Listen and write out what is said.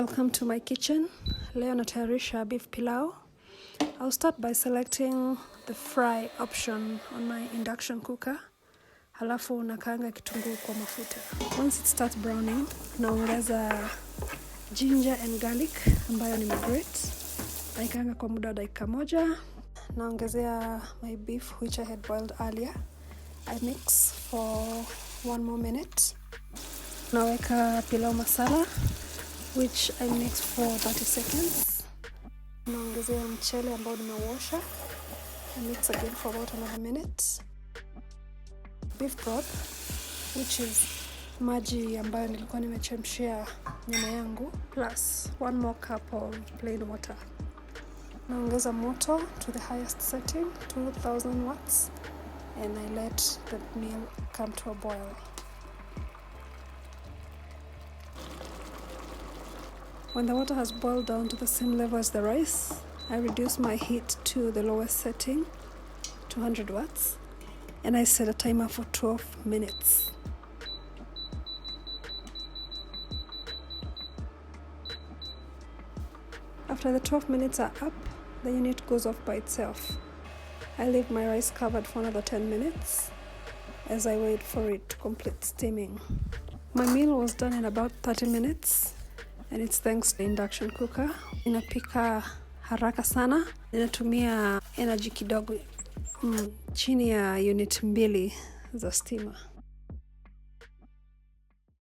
Welcome to my kitchen. Leo natayarisha beef pilau. I'll start by selecting the fry option on my induction cooker. Halafu nakaanga kitunguu kwa mafuta. Once it starts browning, naongeza ginger and garlic ambayo nimegrate. Naikaanga kwa muda wa dakika moja. Naongezea my beef which I had boiled earlier. I mix for 1 more minute. Naweka pilau masala which I mix for 30 seconds. Naongezea mchele ambao nimeuosha. I mix again for about another minute. Beef broth which is maji ambayo nilikuwa nimechemshia nyama yangu plus 1 more cup of plain water. Naongeza moto to the highest setting, 2000 watts, and I let the meal come to a boil. When the water has boiled down to the same level as the rice, I reduce my heat to the lowest setting, 200 watts, and I set a timer for 12 minutes. After the 12 minutes are up, the unit goes off by itself. I leave my rice covered for another 10 minutes as I wait for it to complete steaming. My meal was done in about 30 minutes. And it's thanks to the induction cooker. Inapika haraka sana. Inatumia energy kidogo chini ya unit 2 za stima.